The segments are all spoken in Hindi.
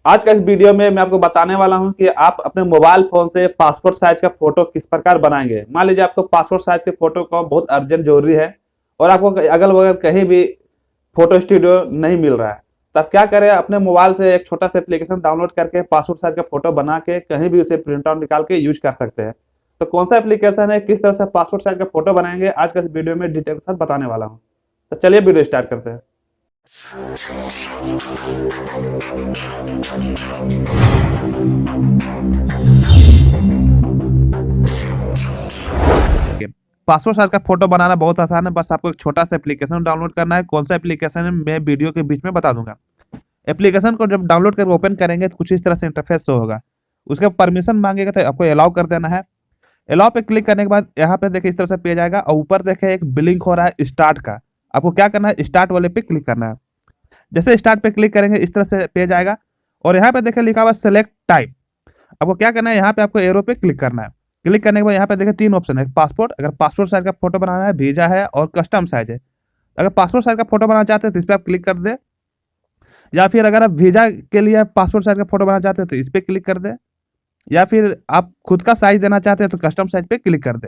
आज का इस वीडियो में मैं आपको बताने वाला हूं कि आप अपने मोबाइल फोन से पासपोर्ट साइज का फोटो किस प्रकार बनाएंगे। मान लीजिए आपको पासपोर्ट साइज के फोटो का बहुत अर्जेंट जरूरी है और आपको अगल बगल कहीं भी फोटो स्टूडियो नहीं मिल रहा है, तो आप क्या करें, अपने मोबाइल से एक छोटा सा एप्लीकेशन डाउनलोड करके पासपोर्ट साइज का फोटो बना के कहीं भी उसे प्रिंट आउट निकाल के यूज कर सकते हैं। तो कौन सा एप्लीकेशन है, किस तरह से पासपोर्ट साइज का फोटो बनाएंगे, आज का इस वीडियो में डिटेल के साथ बताने वाला हूँ। तो चलिए वीडियो स्टार्ट करते हैं। पासपोर्ट साइज का फोटो बनाना बहुत आसान है, बस आपको एक छोटा सा एप्लीकेशन डाउनलोड करना है। कौन सा एप्लीकेशन है मैं वीडियो के बीच में बता दूंगा। एप्लीकेशन को जब डाउनलोड करके ओपन करेंगे तो कुछ इस तरह से इंटरफेस शो होगा। उसके परमिशन मांगेगा तो आपको अलाउ कर देना है। अलाउ पे क्लिक करने के बाद यहाँ पे देखिए इस तरह से पेज आएगा और ऊपर देखे एक ब्लिंक हो रहा है स्टार्ट का। आपको क्या करना है, स्टार्ट वाले पे क्लिक करना है। जैसे स्टार्ट पे क्लिक करेंगे इस तरह से पेज आएगा और यहाँ पे देखिए लिखा हुआ सेलेक्ट टाइप। आपको क्या करना है, यहाँ पे आपको एरो पे क्लिक करना है। क्लिक करने के बाद यहाँ पे देखिए तीन ऑप्शन है, पासपोर्ट, अगर पासपोर्ट साइज का फोटो बनाना है, वीजा है और कस्टम साइज है। अगर पासपोर्ट साइज का फोटो बनाना चाहते हैं तो इस पर आप क्लिक कर दे, या फिर अगर आप वीजा के लिए पासपोर्ट साइज का फोटो बनाना चाहते हैं तो इस पर क्लिक कर दे, या फिर आप खुद का साइज देना चाहते हैं तो कस्टम साइज पे क्लिक कर दे।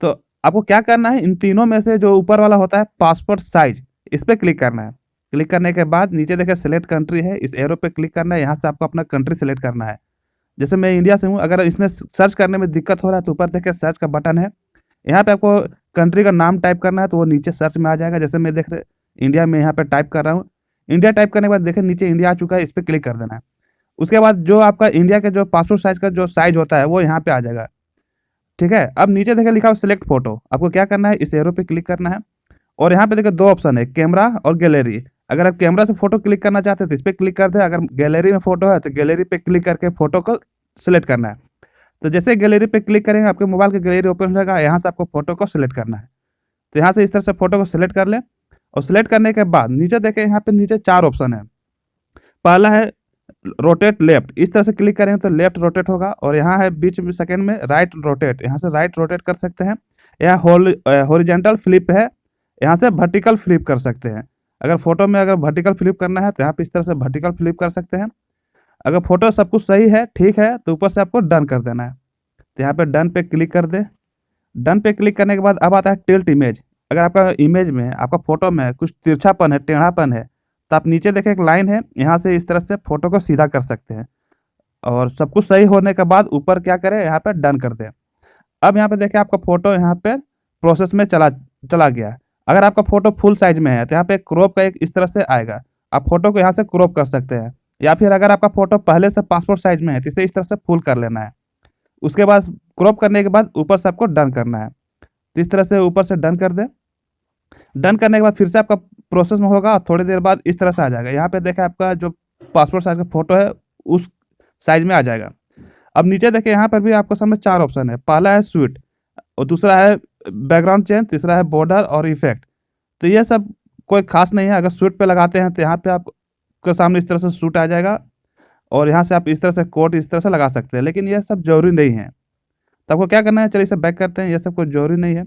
तो आपको क्या करना है, इन तीनों में से जो ऊपर वाला होता है पासपोर्ट साइज, इस पर क्लिक करना है। क्लिक करने के बाद नीचे देखिए सिलेक्ट कंट्री है, इस एरो पे क्लिक करना है। यहाँ से आपको अपना कंट्री सेलेक्ट करना है। जैसे मैं इंडिया से हूँ, अगर इसमें सर्च करने में दिक्कत हो रहा है तो ऊपर देखिए सर्च का बटन है, यहाँ पे आपको कंट्री का नाम टाइप करना है तो वो नीचे सर्च में आ जाएगा। जैसे मैं देख रहे इंडिया में यहाँ पे टाइप कर रहा हूँ, इंडिया टाइप करने के बाद देखिए नीचे इंडिया आ चुका है, इस पर क्लिक कर देना है। उसके बाद जो आपका इंडिया के जो पासपोर्ट साइज का जो साइज होता है वो यहाँ पे आ जाएगा। ठीक है, अब नीचे देखिए लिखा हुआ सिलेक्ट फोटो, आपको क्या करना है, इस एरो पे क्लिक करना है और यहाँ पे देखिए दो ऑप्शन है, कैमरा और गैलरी। अगर आप कैमरा से फोटो क्लिक करना चाहते हैं तो इस पर क्लिक कर दे, अगर गैलरी में फोटो है तो गैलरी पे क्लिक करके फोटो को सिलेक्ट करना है। तो जैसे गैलरी पे क्लिक करेंगे आपके मोबाइल की गैलरी ओपन हो जाएगा, यहाँ से आपको फोटो को सिलेक्ट करना है। तो यहाँ से इस तरह से फोटो को सिलेक्ट कर लें और सिलेक्ट करने के बाद नीचे देखें, यहाँ पे नीचे चार ऑप्शन है। पहला है रोटेट लेफ्ट, इस तरह से क्लिक करेंगे तो लेफ्ट रोटेट होगा, और यहाँ है बीच में सेकंड में राइट रोटेट, यहाँ से राइट रोटेट कर सकते हैं। यहाँ हॉरिजॉन्टल फ्लिप है, यहाँ से वर्टिकल फ्लिप कर सकते हैं। अगर फोटो में अगर वर्टिकल फ्लिप करना है तो यहाँ पे इस तरह से वर्टिकल फ्लिप कर सकते हैं। अगर फोटो सब कुछ सही है, ठीक है, तो ऊपर से आपको डन कर देना है। तो यहाँ पे डन पे क्लिक कर दे। डन पे क्लिक करने के बाद अब आता है टिल्ट इमेज। अगर आपका इमेज में, आपका फोटो में कुछ तिरछापन है, टेढ़ापन है, तो आप नीचे देखें एक लाइन है, यहाँ से इस तरह से फोटो को सीधा कर सकते हैं। और सब कुछ सही होने के बाद ऊपर क्या करें, यहाँ पे डन कर दें। अब यहाँ पे देखें आपका फोटो यहाँ पे प्रोसेस में चला गया है। अगर आपका फोटो फुल साइज में है तो यहाँ पे क्रॉप का एक इस तरह से आएगा, आप फोटो को यहाँ से क्रॉप कर सकते हैं। या फिर अगर आपका फोटो पहले से पासपोर्ट साइज में है तो इसे इस तरह से फुल कर लेना है। उसके बाद क्रॉप करने के बाद ऊपर से आपको डन करना है, तो इस तरह से ऊपर से डन कर दे। डन करने के बाद फिर से आपका प्रोसेस में होगा और थोड़ी देर बाद इस तरह से आ जाएगा। यहाँ पे देखिए आपका जो पासपोर्ट साइज का फोटो है उस साइज में आ जाएगा। अब नीचे देखिए यहाँ पर भी आपको सामने चार ऑप्शन है, पहला है स्वीट और दूसरा है बैकग्राउंड चेंज, तीसरा है बॉर्डर और इफेक्ट। तो ये सब कोई खास नहीं है। अगर स्वीट पे लगाते हैं तो यहाँ पे आपके सामने इस तरह से सूट आ जाएगा और यहाँ से आप इस तरह से कोट इस तरह से लगा सकते हैं, लेकिन ये सब जरूरी नहीं है। तो आपको क्या करना है, चलिए इसे बैक करते हैं, ये सब कोई जरूरी नहीं है।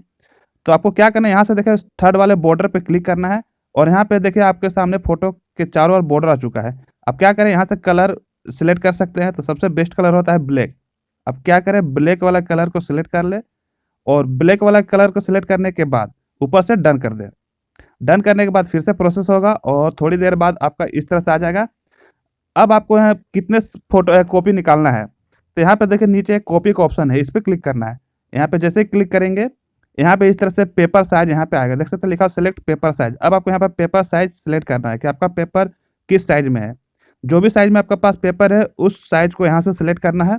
तो आपको क्या करना है, यहाँ से देखिए थर्ड वाले बॉर्डर पे क्लिक करना है और यहाँ पे देखिए आपके सामने फोटो के चारों ओर बॉर्डर आ चुका है। अब क्या करें, यहाँ से कलर सिलेक्ट कर सकते हैं, तो सबसे बेस्ट कलर होता है ब्लैक। अब क्या करें, ब्लैक वाला कलर को सिलेक्ट कर ले और ब्लैक वाला कलर को सिलेक्ट करने के बाद ऊपर से डन कर दे। डन करने के बाद फिर से प्रोसेस होगा और थोड़ी देर बाद आपका इस तरह से आ जाएगा। अब आपको यहाँ कितने फोटो कॉपी निकालना है, तो यहाँ पे देखिए नीचे एक कॉपी का ऑप्शन है, इस पर क्लिक करना है। यहाँ पे जैसे क्लिक करेंगे यहाँ पे इस तरह से पेपर साइज यहाँ पे आएगा, देख सकते हैं लिखा सेलेक्ट पेपर साइज। अब आपको यहाँ पे पेपर साइज सिलेक्ट करना है कि आपका पेपर किस साइज में है। जो भी साइज में आपके पास पेपर है उस साइज को यहाँ से सिलेक्ट करना है।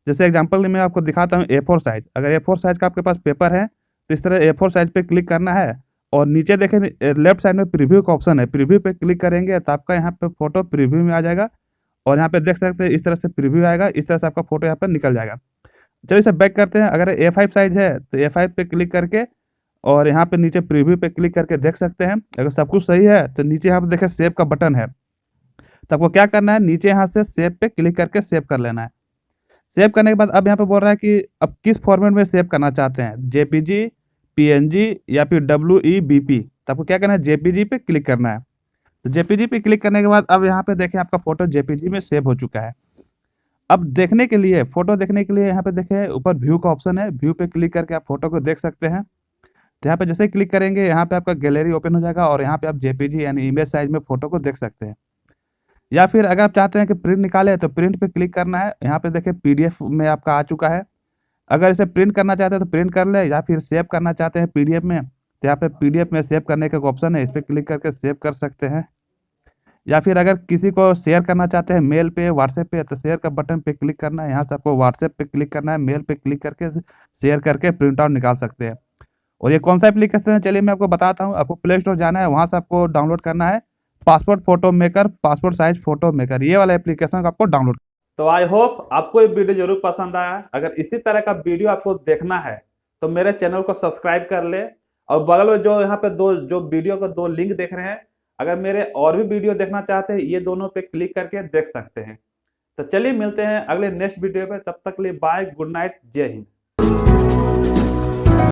जैसे एग्जांपल मैं आपको दिखाता हूँ A4 साइज। अगर A4 साइज का आपके पास पेपर है तो इस तरह A4 साइज पे क्लिक करना है और नीचे देखें लेफ्ट साइड में प्रीव्यू का ऑप्शन है, प्रीव्यू पे क्लिक करेंगे तो आपका यहाँ पे फोटो प्रीव्यू में आ जाएगा और यहाँ पे देख सकते हैं इस तरह से प्रीव्यू आएगा, इस तरह से आपका फोटो यहाँ पे निकल जाएगा। चलिए इसे बैक करते हैं। अगर A5 साइज है तो A5 पे क्लिक करके और यहाँ पे नीचे प्रीव्यू पे क्लिक करके देख सकते हैं। अगर सब कुछ सही है तो नीचे यहाँ पे देखें सेव का बटन है, तो आपको क्या करना है, नीचे यहाँ से सेव पे क्लिक करके सेव कर लेना है। सेव करने के बाद अब यहाँ पे बोल रहा है कि अब किस फॉर्मेट में सेव करना चाहते हैं, JPG, PNG या फिर WEBP। तो आपको क्या करना है, JPG पे क्लिक करना है। तो जेपीजी पे क्लिक करने के बाद अब यहाँ पे देखिए आपका फोटो जेपीजी में सेव हो चुका है। अब देखने के लिए, फोटो देखने के लिए यहाँ पे देखिए ऊपर व्यू का ऑप्शन है, व्यू पे क्लिक करके आप फोटो को देख सकते हैं। तो यहाँ पे जैसे ही क्लिक करेंगे यहाँ पे आपका गैलरी ओपन हो जाएगा और यहाँ पे आप जेपीजी यानी इमेज साइज में फोटो को देख सकते हैं। या फिर अगर आप चाहते हैं कि प्रिंट निकाले तो प्रिंट पे क्लिक करना है। यहाँ पे देखिए पीडीएफ में आपका आ चुका है। अगर इसे प्रिंट करना चाहते हैं तो प्रिंट कर ले, या फिर सेव करना चाहते हैं पीडीएफ में तो यहाँ पे पीडीएफ में सेव करने का एक ऑप्शन है, इस पर क्लिक करके सेव कर सकते हैं। या फिर अगर किसी को शेयर करना चाहते हैं मेल पे, व्हाट्सएप पे, तो शेयर का बटन पे क्लिक करना है। यहाँ से आपको व्हाट्सएप पे क्लिक करना है, मेल पे क्लिक करके शेयर करके प्रिंट आउट निकाल सकते हैं। और ये कौन सा एप्लीकेशन है चलिए मैं आपको बताता हूँ। आपको प्ले स्टोर जाना है, वहां से आपको डाउनलोड करना है passport photo maker, passport size photo maker, ये वाला एप्लीकेशन आपको डाउनलोड। तो आई होप आपको ये वीडियो जरूर पसंद आया। अगर इसी तरह का वीडियो आपको देखना है तो मेरे चैनल को सब्सक्राइब कर ले, और बगल में जो यहाँ पे जो वीडियो को दो लिंक देख रहे हैं, अगर मेरे और भी वीडियो देखना चाहते हैं ये दोनों पे क्लिक करके देख सकते हैं। तो चलिए मिलते हैं अगले नेक्स्ट वीडियो पे, तब तक के लिए बाय, गुड नाइट, जय हिंद।